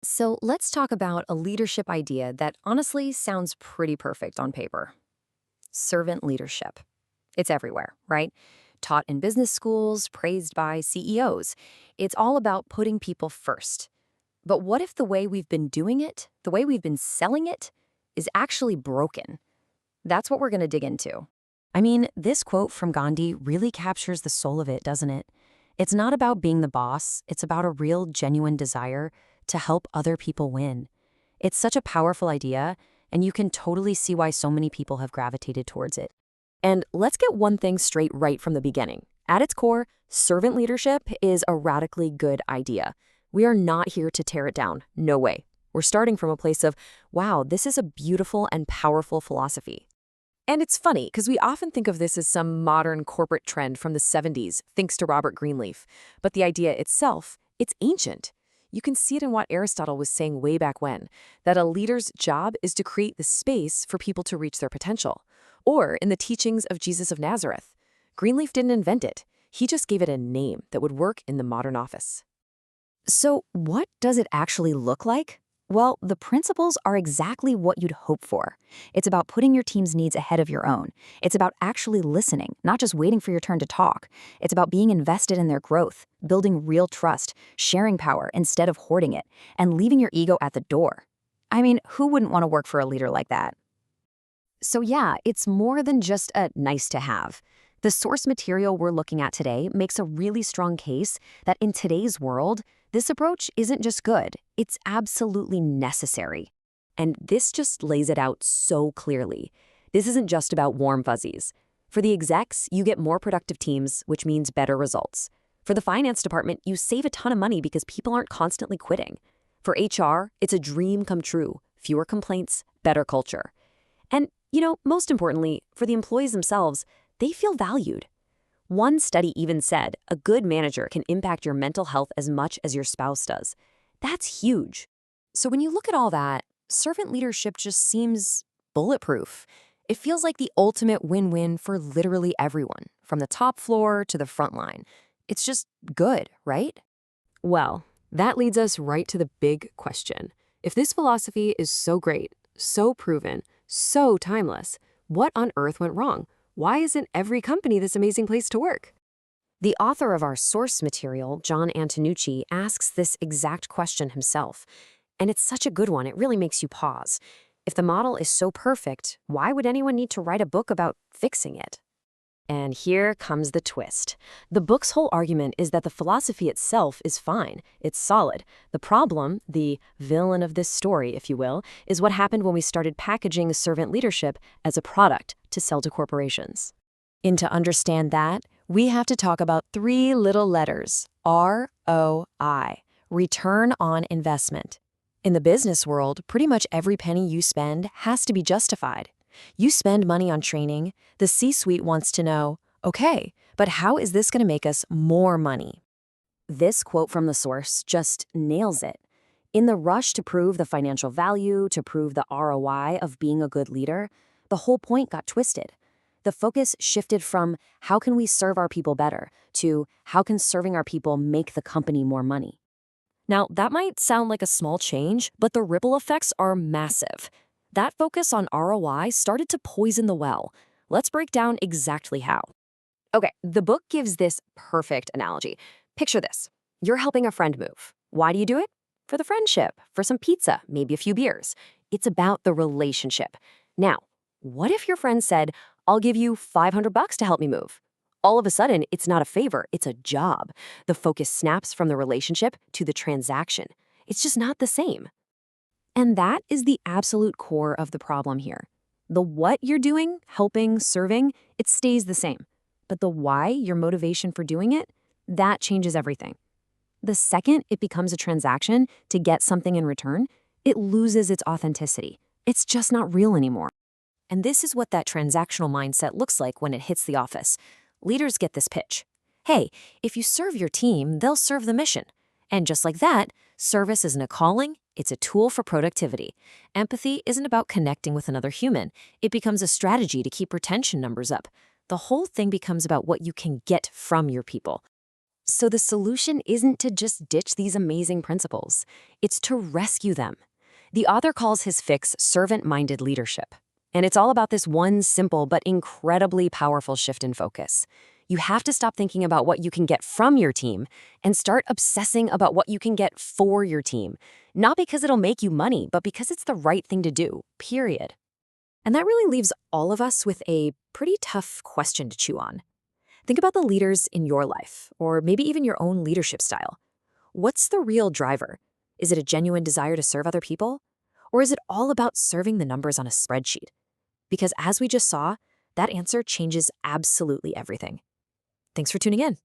So let's talk about a leadership idea that honestly sounds pretty perfect on paper. Servant leadership. It's everywhere, right? Taught in business schools, praised by CEOs. It's all about putting people first. But what if the way we've been doing it, the way we've been selling it, is actually broken? That's what we're going to dig into. I mean, this quote from Gandhi really captures the soul of it, doesn't it? It's not about being the boss, it's about a real, genuine desire to help other people win. It's such a powerful idea, and you can totally see why so many people have gravitated towards it. And let's get one thing straight right from the beginning. At its core, servant leadership is a radically good idea. We are not here to tear it down. No way. We're starting from a place of, wow, this is a beautiful and powerful philosophy. And it's funny because we often think of this as some modern corporate trend from the 70s, thanks to Robert Greenleaf. But the idea itself, it's ancient. You can see it in what Aristotle was saying way back when, that a leader's job is to create the space for people to reach their potential. Or in the teachings of Jesus of Nazareth. Greenleaf didn't invent it. He just gave it a name that would work in the modern office. So what does it actually look like? Well, the principles are exactly what you'd hope for. It's about putting your team's needs ahead of your own. It's about actually listening, not just waiting for your turn to talk. It's about being invested in their growth, building real trust, sharing power instead of hoarding it, and leaving your ego at the door. I mean, who wouldn't want to work for a leader like that? So yeah, it's more than just a nice to have. The source material we're looking at today makes a really strong case that in today's world, this approach isn't just good, it's absolutely necessary. And this just lays it out so clearly. This isn't just about warm fuzzies. For the execs, you get more productive teams, which means better results. For the finance department, you save a ton of money because people aren't constantly quitting. For HR, it's a dream come true. Fewer complaints, better culture. And, most importantly, for the employees themselves, they feel valued. One study even said a good manager can impact your mental health as much as your spouse does. That's huge. So when you look at all that, servant leadership just seems bulletproof. It feels like the ultimate win-win for literally everyone, from the top floor to the front line. It's just good, right? Well, that leads us right to the big question. If this philosophy is so great, so proven, so timeless, what on earth went wrong? Why isn't every company this amazing place to work? The author of our source material, Jon Antonucci, asks this exact question himself. And it's such a good one, it really makes you pause. If the model is so perfect, why would anyone need to write a book about fixing it? And here comes the twist. The book's whole argument is that the philosophy itself is fine. It's solid. The problem, the villain of this story, if you will, is what happened when we started packaging servant leadership as a product to sell to corporations. And to understand that, we have to talk about three little letters, ROI, return on investment. In the business world, pretty much every penny you spend has to be justified. You spend money on training, the C-suite wants to know, okay, but how is this going to make us more money? This quote from the source just nails it. In the rush to prove the financial value, to prove the ROI of being a good leader, the whole point got twisted. The focus shifted from how can we serve our people better to how can serving our people make the company more money. Now, that might sound like a small change, but the ripple effects are massive. That focus on ROI started to poison the well. Let's break down exactly how. Okay, the book gives this perfect analogy. Picture this. You're helping a friend move. Why do you do it? For the friendship, for some pizza, maybe a few beers. It's about the relationship. Now, what if your friend said, I'll give you $500 to help me move? All of a sudden, it's not a favor, it's a job. The focus snaps from the relationship to the transaction. It's just not the same. And that is the absolute core of the problem here. The what you're doing, helping, serving, it stays the same. But the why, your motivation for doing it, that changes everything. The second it becomes a transaction to get something in return, it loses its authenticity. It's just not real anymore. And this is what that transactional mindset looks like when it hits the office. Leaders get this pitch. Hey, if you serve your team, they'll serve the mission. And just like that, service isn't a calling, it's a tool for productivity. Empathy isn't about connecting with another human. It becomes a strategy to keep retention numbers up. The whole thing becomes about what you can get from your people. So the solution isn't to just ditch these amazing principles, it's to rescue them. The author calls his fix servant-minded leadership. And it's all about this one simple but incredibly powerful shift in focus. You have to stop thinking about what you can get from your team and start obsessing about what you can get for your team. Not because it'll make you money, but because it's the right thing to do, period. And that really leaves all of us with a pretty tough question to chew on. Think about the leaders in your life, or maybe even your own leadership style. What's the real driver? Is it a genuine desire to serve other people? Or is it all about serving the numbers on a spreadsheet? Because as we just saw, that answer changes absolutely everything. Thanks for tuning in.